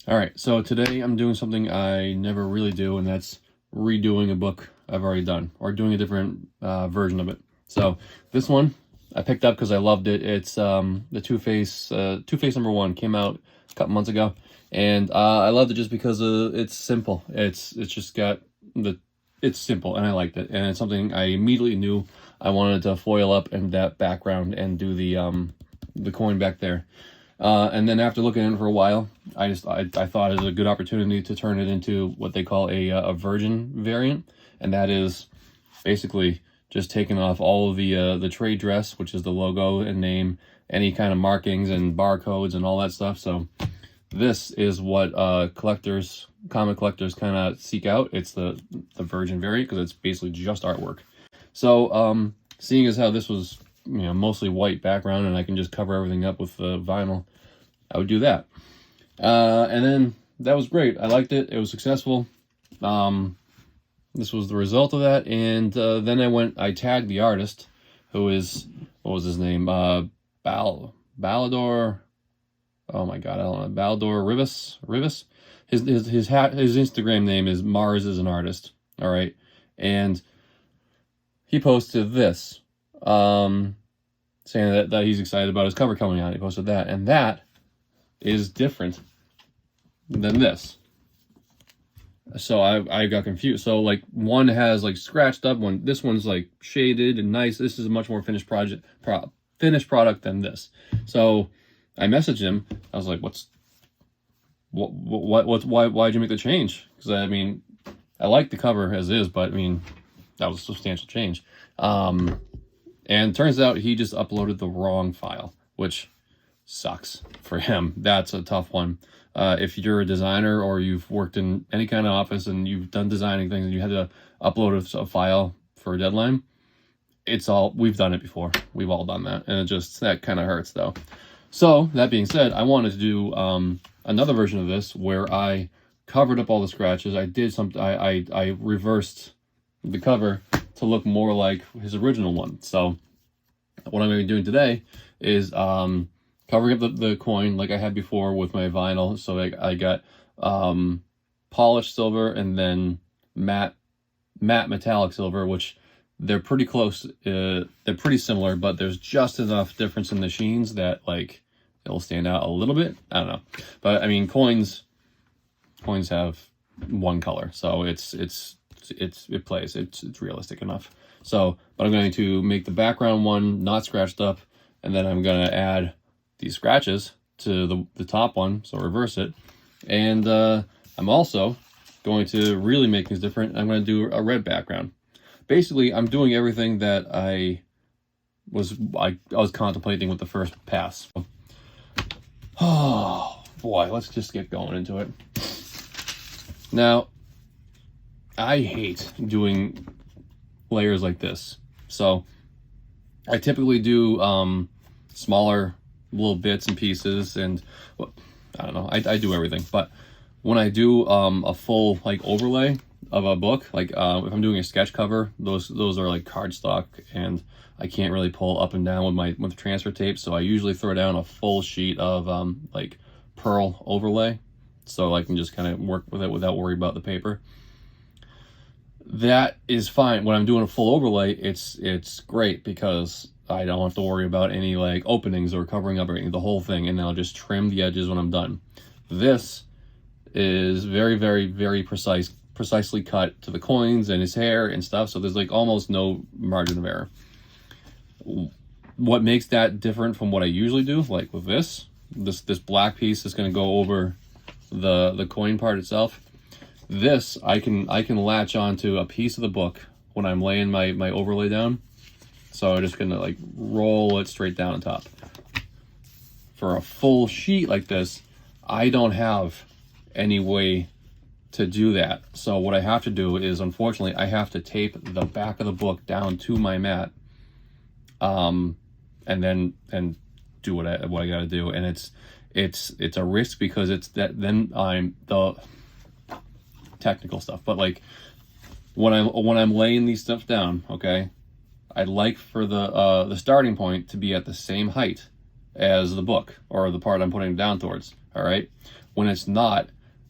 All right, so today I'm doing something I never really do, and that's redoing a book I've already done, or doing a different version of it. So this one I picked up because I loved it. It's the Two-Face #1 came out a couple months ago, and I loved it just because it's simple. It's just got it's simple, and I liked it, and it's something I immediately knew I wanted to foil up in that background and do the coin back there. And then after looking at it for a while, I thought it was a good opportunity to turn it into what they call a virgin variant, and that is basically just taking off all of the trade dress, which is the logo and name, any kind of markings and barcodes and all that stuff. So this is what comic collectors kind of seek out. It's the virgin variant because it's basically just artwork. So seeing as how this was mostly white background and I can just cover everything up with vinyl, I would do that. And then that was great. I liked it. It was successful. This was the result of that. And then I tagged the artist, who is, what was his name? Balador. Oh my God, I don't know. Balador Rivas. His Instagram name is Mars is an Artist. All right. And he posted this, saying that he's excited about his cover coming out. He posted that, and that is different than this. So I got confused. So like one has like scratched up one. This one's like shaded and nice. This is a much more finished product than this. So I messaged him. I was like, why'd you make the change? Because I mean, I like the cover as is, but I mean, that was a substantial change. And turns out he just uploaded the wrong file, which sucks for him. That's a tough one. If you're a designer or you've worked in any kind of office and you've done designing things and you had to upload a file for a deadline, we've done it before. We've all done that. And that kind of hurts though. So that being said, I wanted to do another version of this where I covered up all the scratches. I reversed the cover to look more like his original one. So what I'm going to be doing today is covering up the coin like I had before with my vinyl. So I got polished silver and then matte metallic silver, which they're pretty close. They're pretty similar, but there's just enough difference in the sheens that like it'll stand out a little bit. I don't know, but I mean coins have one color, so it plays. It's realistic enough. So, but I'm going to make the background one not scratched up, and then I'm going to add these scratches to the top one, so reverse it. And I'm also going to really make things different. I'm going to do a red background. Basically, I'm doing everything that I was contemplating with the first pass. Oh boy, let's just get going into it. Now, I hate doing layers like this. So I typically do smaller little bits and pieces, and well, I don't know, I do everything. But when I do a full like overlay of a book, like if I'm doing a sketch cover, those are like cardstock, and I can't really pull up and down with transfer tape, so I usually throw down a full sheet of like pearl overlay, so I can just kind of work with it without worrying about the paper. That is fine. When I'm doing a full overlay, it's great because I don't have to worry about any like openings or covering up or the whole thing, and I'll just trim the edges when I'm done. This is very, very, very precisely cut to the coins and his hair and stuff, so there's like almost no margin of error. What makes that different from what I usually do, like with this black piece is going to go over the coin part itself. This I can latch onto a piece of the book when I'm laying my overlay down, so I'm just gonna like roll it straight down on top. For a full sheet like this, I don't have any way to do that, so what I have to do is, unfortunately, I have to tape the back of the book down to my mat, and do what I gotta do. And it's a risk because then I'm the technical stuff, but like when I'm laying these stuff down, okay, I'd like for the starting point to be at the same height as the book or the part I'm putting down towards. All right, when it's not,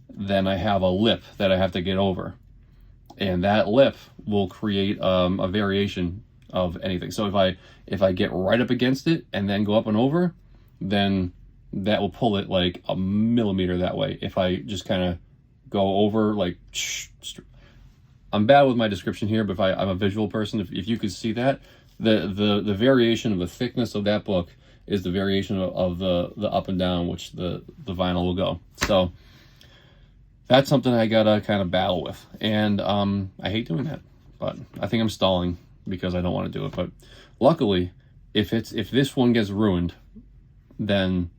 then I have a lip that I have to get over. And that lip will create a variation of anything. So if I get right up against it and then go up and over, then that will pull it like a millimeter that way. If I just kind of go over, like, I'm bad with my description here, but I'm a visual person. If you could see that, the variation of the thickness of that book is the variation of the up and down, which the vinyl will go. So that's something I gotta kind of battle with, and I hate doing that, but I think I'm stalling because I don't want to do it. But luckily, if this one gets ruined, then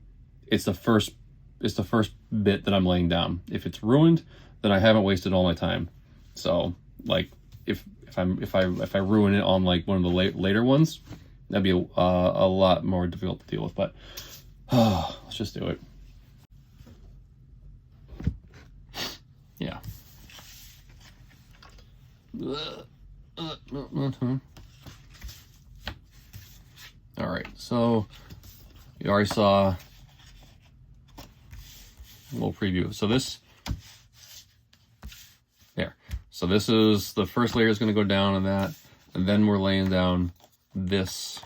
it's the first bit that I'm laying down. If it's ruined, then I haven't wasted all my time. So like if I ruin it on like one of the later ones, that'd be a lot more difficult to deal with. But let's just do it. Yeah. All right, so you already saw a little preview. So so this is the first layer is going to go down on that, and then we're laying down this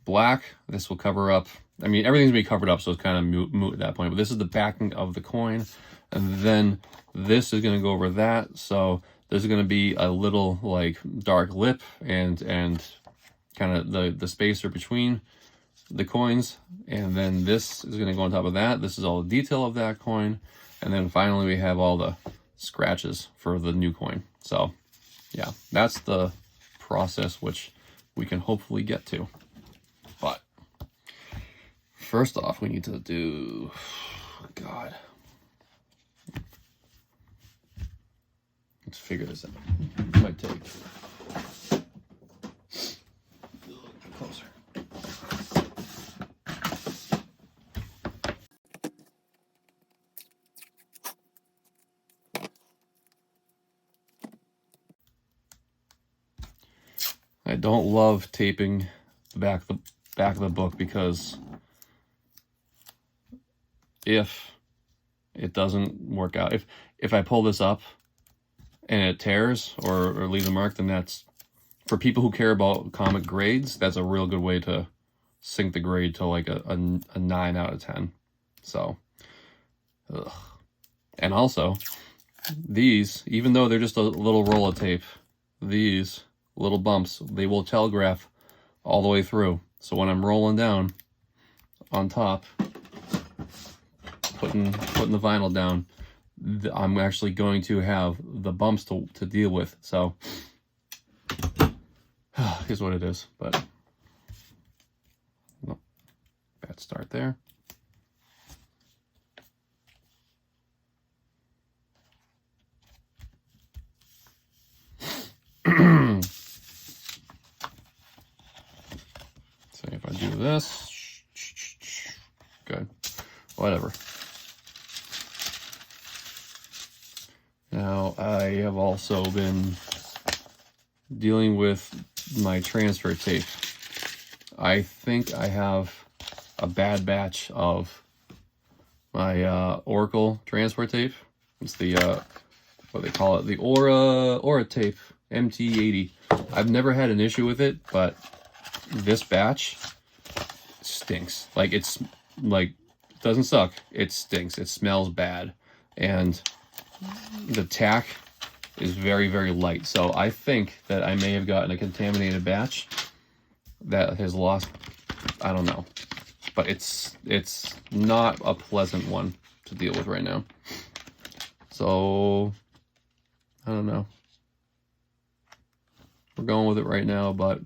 black. This will cover up. I mean, everything's gonna be covered up, so it's kind of moot at that point. But this is the backing of the coin, and then this is going to go over that. So there's going to be a little like dark lip and kind of the spacer between the coins, and then this is going to go on top of that. This is all the detail of that coin, and then finally we have all the scratches for the new coin. So yeah, that's the process which we can hopefully get to. But first off, we need to do, God, let's figure this out. It might take closer. I don't love taping the back of the book, because if it doesn't work out, if I pull this up and it tears or leaves a mark, then that's, for people who care about comic grades, that's a real good way to sink the grade to like a 9 out of 10. So, ugh. And also, these, even though they're just a little roll of tape, these little bumps, they will telegraph all the way through. So when I'm rolling down on top, putting the vinyl down, I'm actually going to have the bumps to deal with. So here's what it is. But no, bad start there. So if I do this, good, whatever. Now I have also been dealing with my transfer tape. I think I have a bad batch of my Oracle transfer tape. It's the what they call it, the Aura tape MT80. I've never had an issue with it, but this batch stinks. Like, it's like, it doesn't suck, it stinks. It smells bad, and the tack is very, very light. So I think that I may have gotten a contaminated batch that has lost, I don't know, but it's not a pleasant one to deal with right now. So I don't know. We're going with it right now, but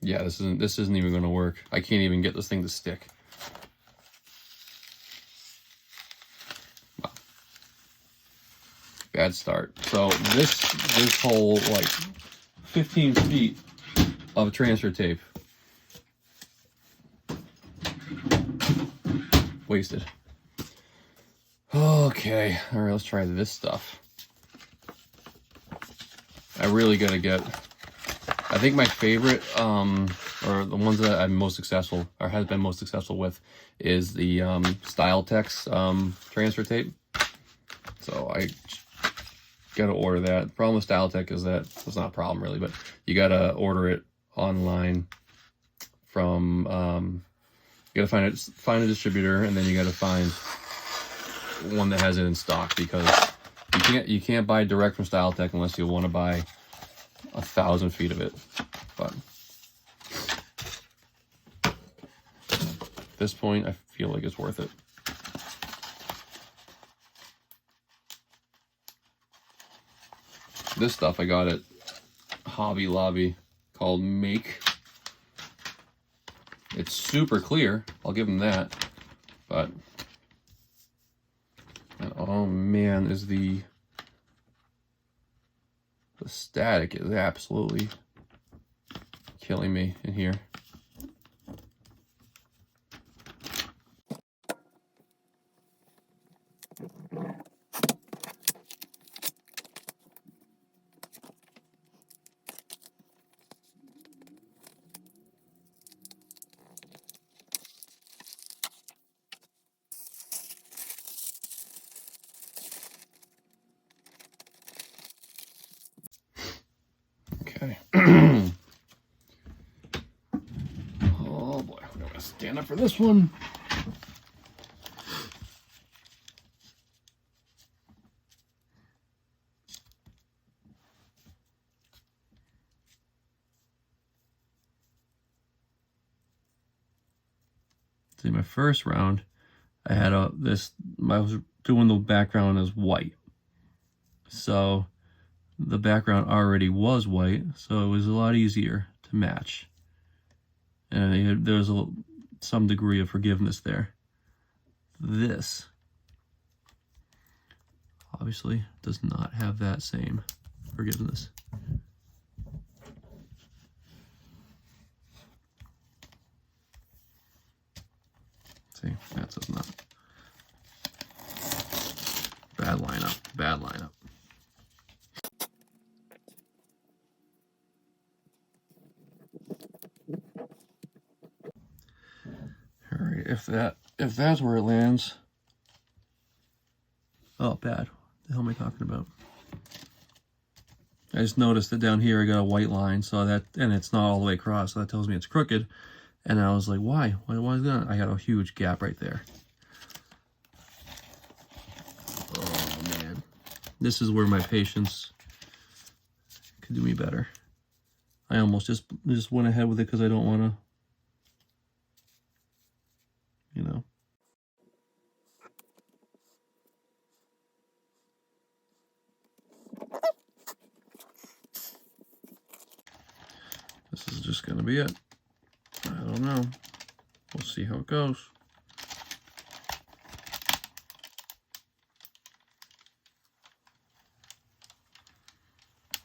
yeah, this isn't even going to work. I can't even get this thing to stick. Bad start. So this whole like 15 feet of transfer tape wasted. Okay, all right, let's try this stuff. I really gotta get, I think my favorite, or the ones that I'm most successful, or has been most successful with, is the StyleTex transfer tape. So I gotta order that. The problem with StyleTex is that, it's not a problem really, but you gotta order it online from, you gotta find a distributor, and then you gotta find one that has it in stock, because you can't buy direct from StyleTex unless you want to buy 1,000 feet of it. But at this point, I feel like it's worth it. This stuff I got at Hobby Lobby called Make. It's super clear, I'll give them that, but oh man, is the static is absolutely killing me in here. Okay. Oh boy, I'm gonna stand up for this one. See, my first round, I had I was doing the background as white. So the background already was white, so it was a lot easier to match. And there was some degree of forgiveness there. This obviously does not have that same forgiveness. See, that does not. Bad lineup, bad lineup. All right, if that's where it lands. Oh, bad. What the hell am I talking about? I just noticed that down here I got a white line, so that, and it's not all the way across, so that tells me it's crooked. And I was like, why? Why is that? I got a huge gap right there. Oh man, this is where my patience could do me better. I almost just went ahead with it because I don't want to, you know. This is just going to be it. I don't know. We'll see how it goes.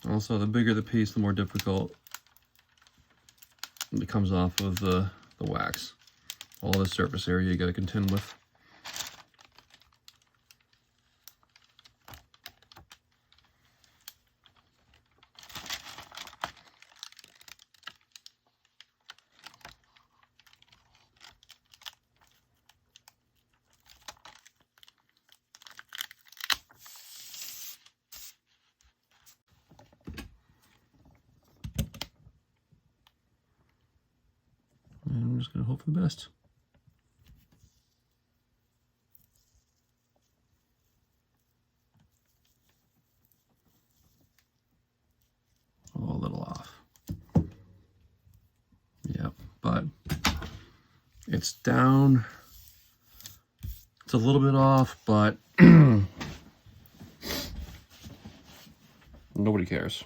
Also, the bigger the piece, the more difficult it comes off of the wax. All the surface area you got to contend with. And I'm just going to hope for the best. Oh, a little off. Yep, but it's down. It's a little bit off, but nobody cares.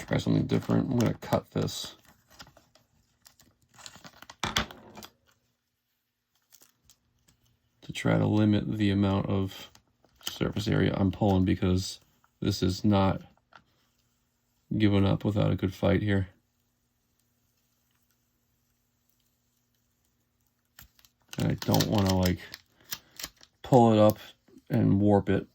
gonna try something different. I'm gonna cut this. To try to limit the amount of surface area I'm pulling, because this is not giving up without a good fight here. And I don't want to like pull it up and warp it.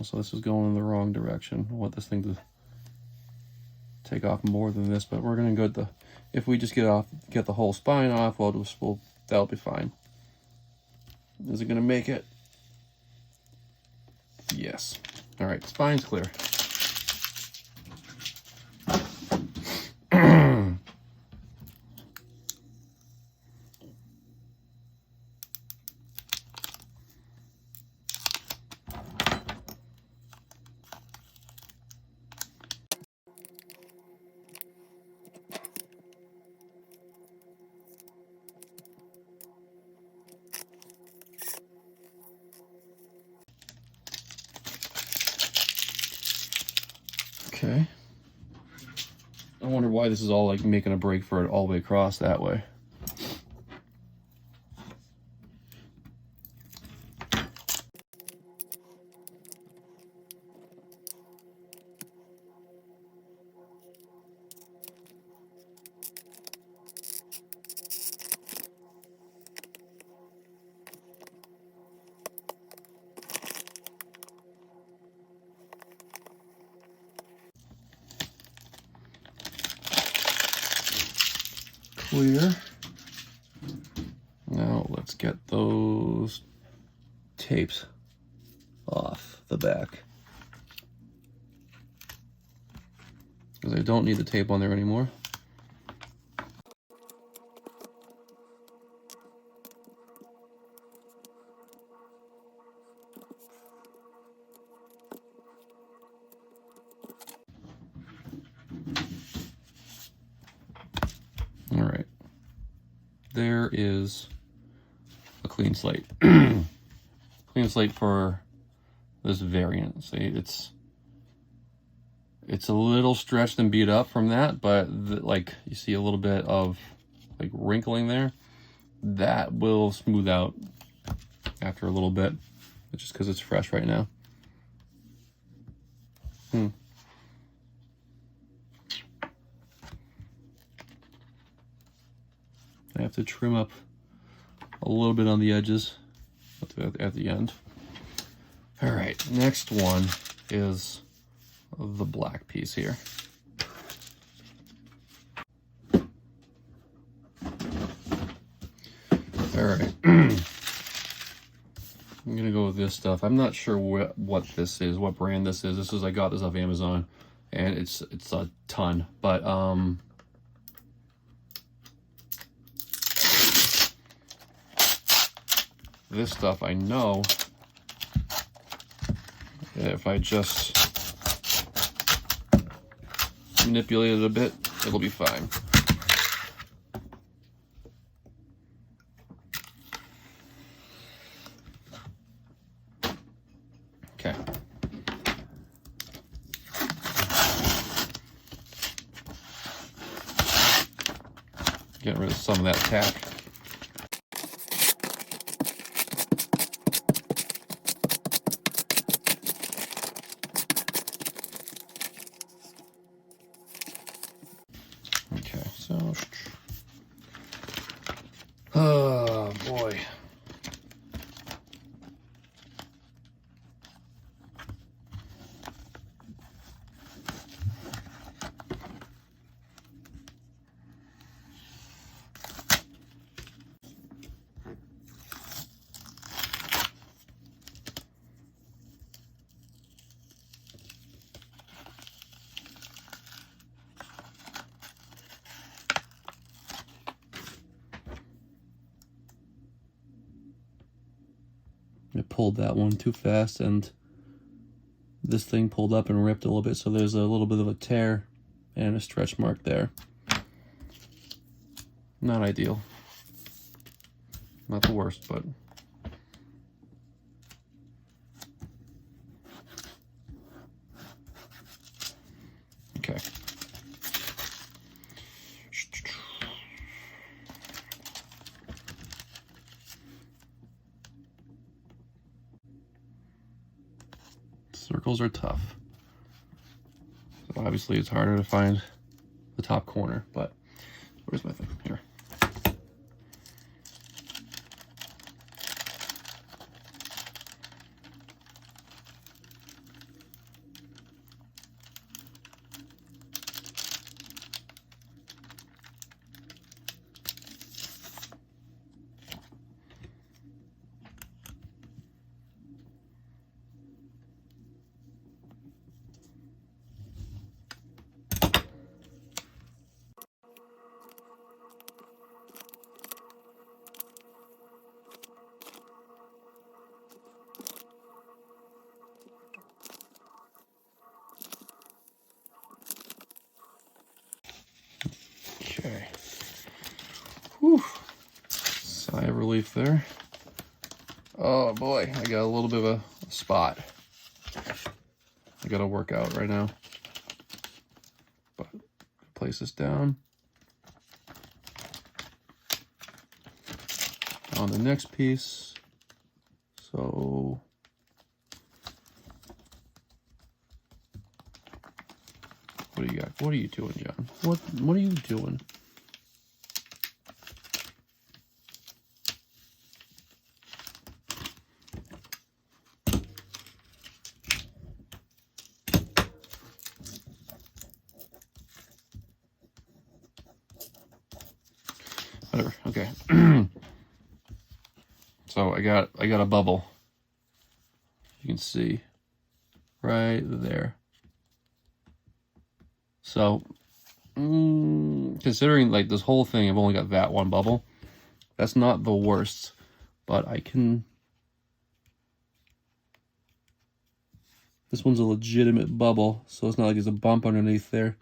So this is going in the wrong direction. I want this thing to take off more than this, but we're gonna go if we just get the whole spine off, that'll be fine. Is it gonna make it? Yes. All right, spine's clear. Okay. I wonder why this is all like making a break for it all the way across that way. Clear. Now let's get those tapes off the back, because I don't need the tape on there anymore. All right, there is a clean slate. Clean slate for this variant. See, it's a little stretched and beat up from that, but like you see a little bit of like wrinkling there. That will smooth out after a little bit, just because it's fresh right now. I have to trim up a little bit on the edges at the end. All right, next one is the black piece here. All right. I'm gonna go with this stuff. I'm not sure what this is, what brand this is. I got this off Amazon, and it's a ton. But this stuff I know, if I just manipulate it a bit, it'll be fine. Okay. Getting rid of some of that tack. Okay, so oh boy. I pulled that one too fast, and this thing pulled up and ripped a little bit, so there's a little bit of a tear and a stretch mark there. Not ideal. Not the worst, but Circles are tough. So obviously it's harder to find the top corner, but where's my thing? Here. Okay. Whew. Sigh of relief there. Oh boy, I got a little bit of a spot I gotta work out right now. But place this down. On the next piece. So what do you got? What are you doing, John? What are you doing? Whatever. Okay. So I got a bubble. You can see right there. So considering like this whole thing, I've only got that one bubble. That's not the worst, but I can. This one's a legitimate bubble, so it's not like there's a bump underneath there.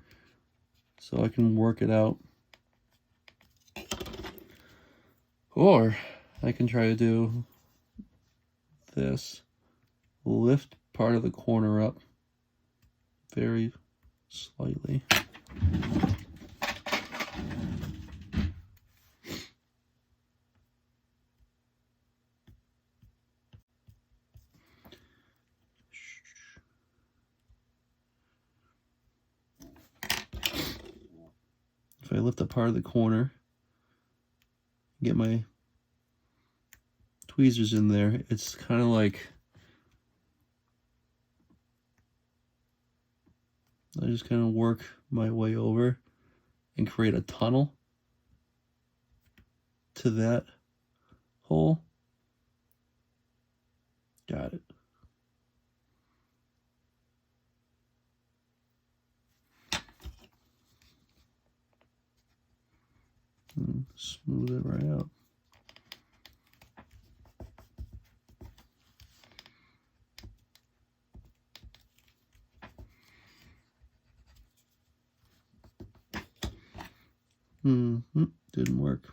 So I can work it out. Or I can try to do this. Lift part of the corner up very slightly. If I lift up part of the corner, get my tweezers in there, it's kind of like I just kind of work my way over and create a tunnel to that hole. Got it. And smooth it right out. Didn't work.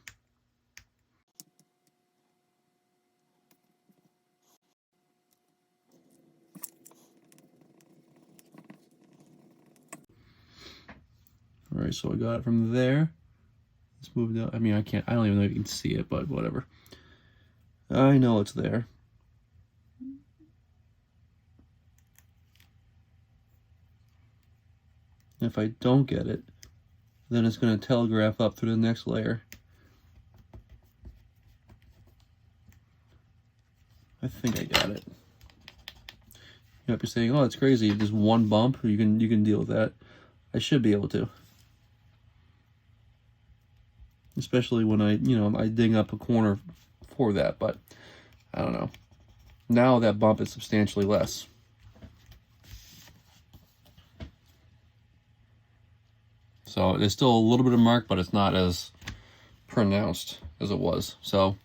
All right, so I got it from there. Let's move down. I mean, I don't even know if you can see it, but whatever. I know it's there. If I don't get it, then it's going to telegraph up through the next layer. I think I got it. You might be saying, "Oh, it's crazy. Just one bump. You can deal with that." I should be able to, especially when I dig up a corner for that. But I don't know. Now that bump is substantially less. So there's still a little bit of mark, but it's not as pronounced as it was. So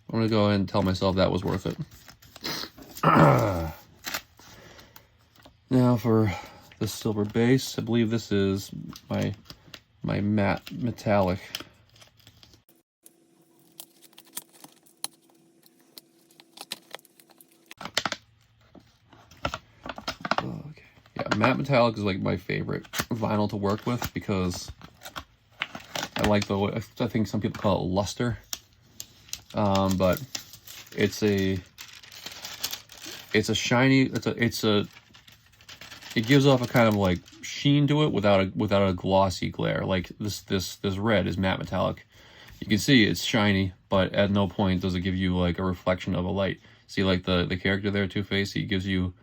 I'm gonna go ahead and tell myself that was worth it. Now for the silver base, I believe this is my matte metallic. Okay. Yeah, matte metallic is like my favorite vinyl to work with because I like the, I think some people call it luster, but it's it's a shiny, it gives off a kind of like sheen to it without a glossy glare. Like this red is matte metallic. You can see it's shiny, but at no point does it give you like a reflection of a light. See, like the character there, Two-Face, he gives you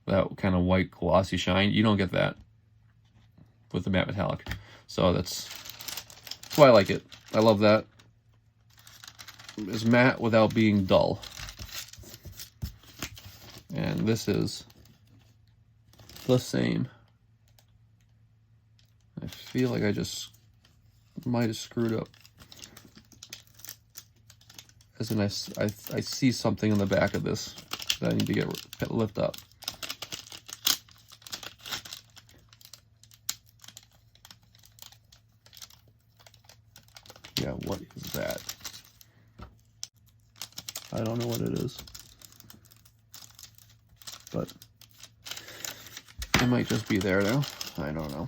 that kind of white glossy shine. You don't get that with the matte metallic. So that's why I like it. I love that. It's matte without being dull. And this is the same. I feel like I just might have screwed up. As in, I see something in the back of this that I need to get lift up. Yeah, what is that? I don't know what it is. But it might just be there now. I don't know.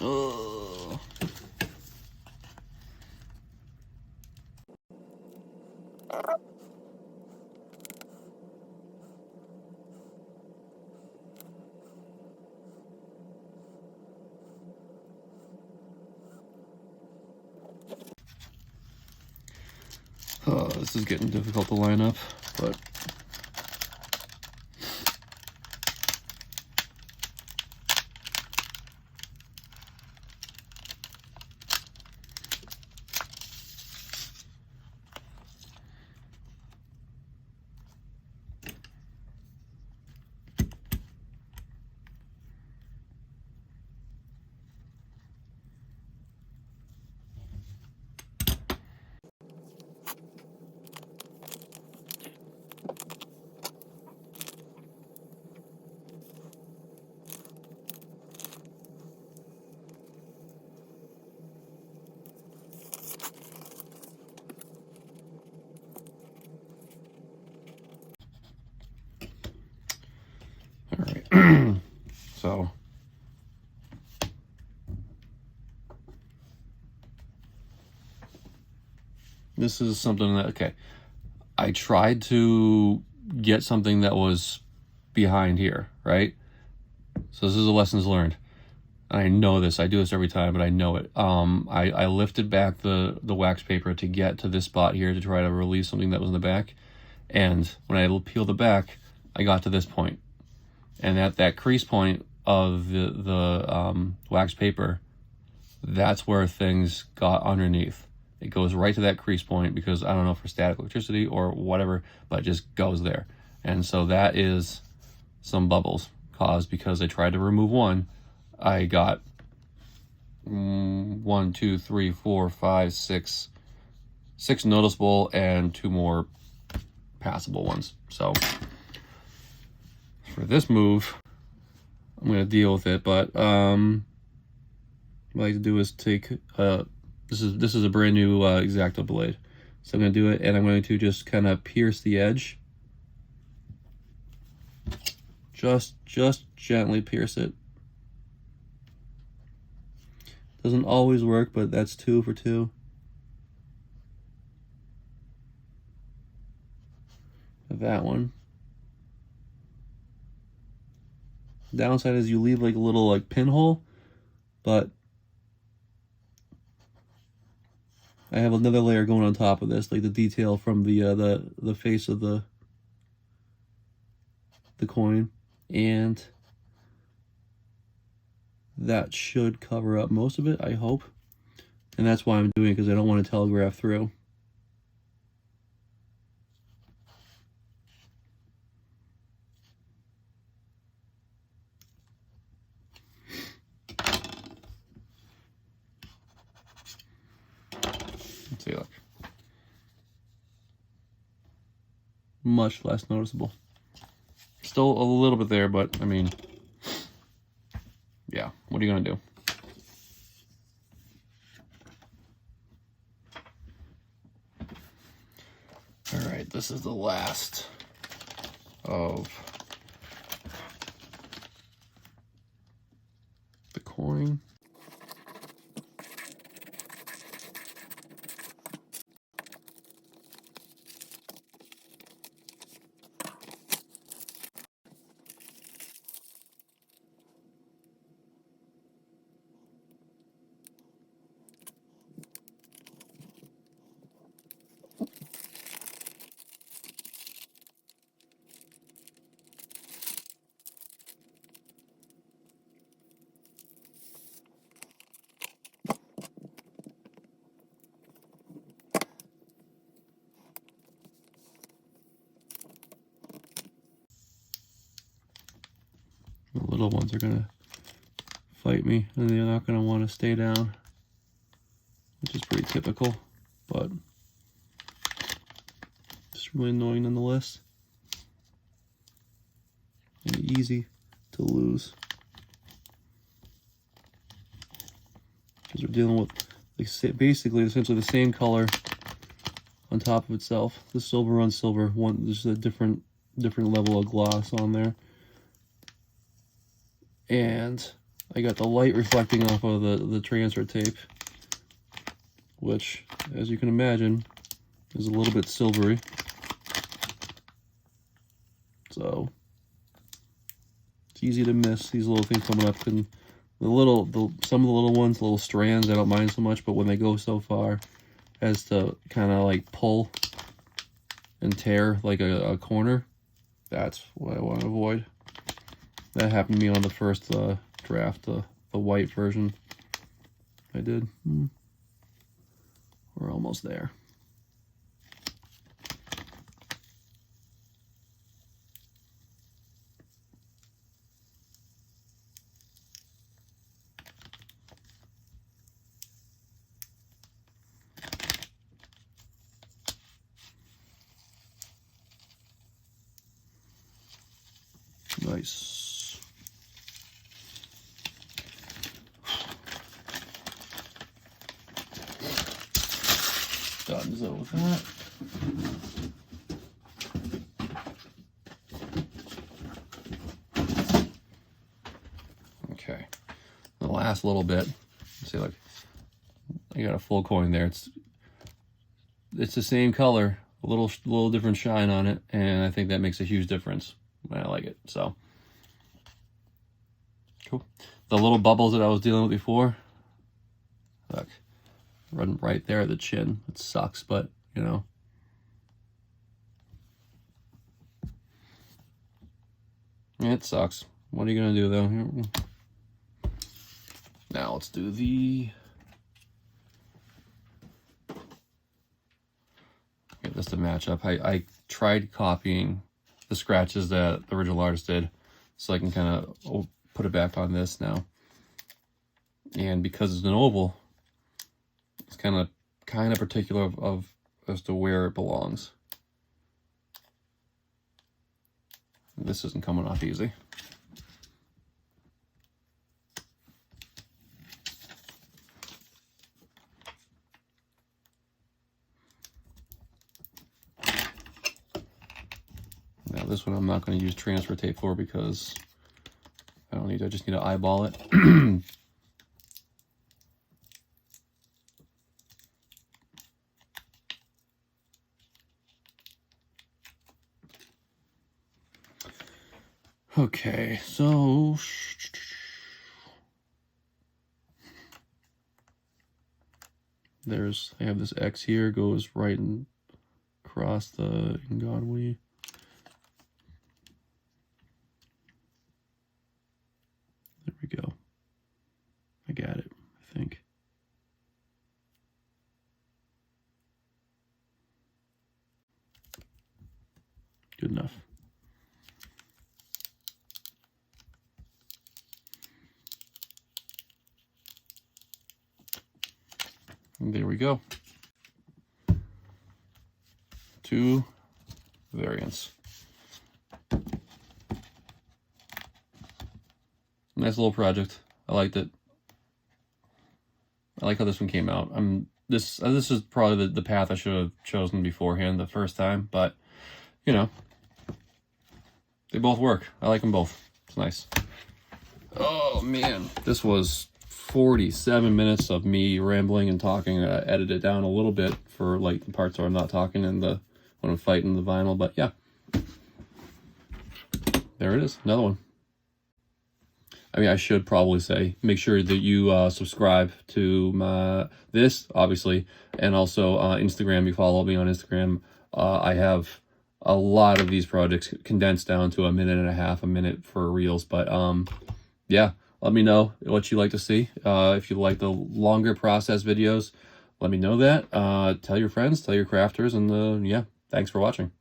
Ugh. This is getting difficult to line up, but all right. So this is something that, okay, I tried to get something that was behind here, right? So this is a lessons learned. I know this. I do this every time, but I know it. I lifted back the wax paper to get to this spot here to try to release something that was in the back. And when I peeled the back, I got to this point. And at that crease point of the wax paper, that's where things got underneath. It goes right to that crease point because I don't know, for static electricity or whatever, but it just goes there. And so that is some bubbles caused because I tried to remove one. I got 1, 2, 3, 4, 5, 6 noticeable and 2 more passable ones. So for this move, I'm going to deal with it, but what I like to do is take this is a brand new X-Acto blade, so I'm going to do it, and I'm going to just kind of pierce the edge, just gently pierce it. Doesn't always work, but that's 2 for 2. That one. Downside is you leave like a little like pinhole, but I have another layer going on top of this, like the detail from the face of the coin, and that should cover up most of it, I hope. And that's why I'm doing it, because I don't want to telegraph through. Let's see, look. Much less noticeable. Still a little bit there, but I mean, yeah, what are you gonna do? All right, this is the last of the coin. The little ones are gonna fight me, and they're not gonna want to stay down, which is pretty typical, but it's really annoying nonetheless. And easy to lose. Because we're dealing with like basically essentially the same color on top of itself. The silver on silver, there's a different level of gloss on there. And I got the light reflecting off of the transfer tape, which, as you can imagine, is a little bit silvery. So it's easy to miss these little things coming up. And some of the little ones, little strands, I don't mind so much, but when they go so far as to kind of like pull and tear like a corner, that's what I want to avoid. That happened to me on the first draft, the white version I did. We're almost there. Nice. Done so with that. Okay. The last little bit. See, like, I got a full coin there. It's the same color, a little different shine on it, and I think that makes a huge difference. I like it. So cool. The little bubbles that I was dealing with before, look, run right there at the chin. It sucks, but you know. It sucks. What are you gonna do though? Now let's do get this to match up. I tried copying the scratches that the original artist did, so I can kind of put it back on this now. And because it's an oval, it's kind of particular of as to where it belongs. This isn't coming off easy. Now this one I'm not going to use transfer tape for because I just need to eyeball it. Okay, so I have this X here, goes right and across the Ngannouillet. There we go. I got it, I think. Good enough. And there we go. 2 variants. Nice little project. I liked it. I like how this one came out. This is probably the path I should have chosen beforehand the first time, but you know, they both work. I like them both. It's nice. Oh man, this was 47 minutes of me rambling and talking. I edited it down a little bit for like the parts where I'm not talking and when I'm fighting the vinyl, but yeah. There it is, another one. I mean, I should probably say, make sure that you subscribe to this, obviously, and also Instagram. You follow me on Instagram. I have a lot of these projects condensed down to a minute and a half, a minute for reels, but yeah. Let me know what you like to see. If you like the longer process videos, let me know that. Tell your friends, tell your crafters, and yeah, thanks for watching.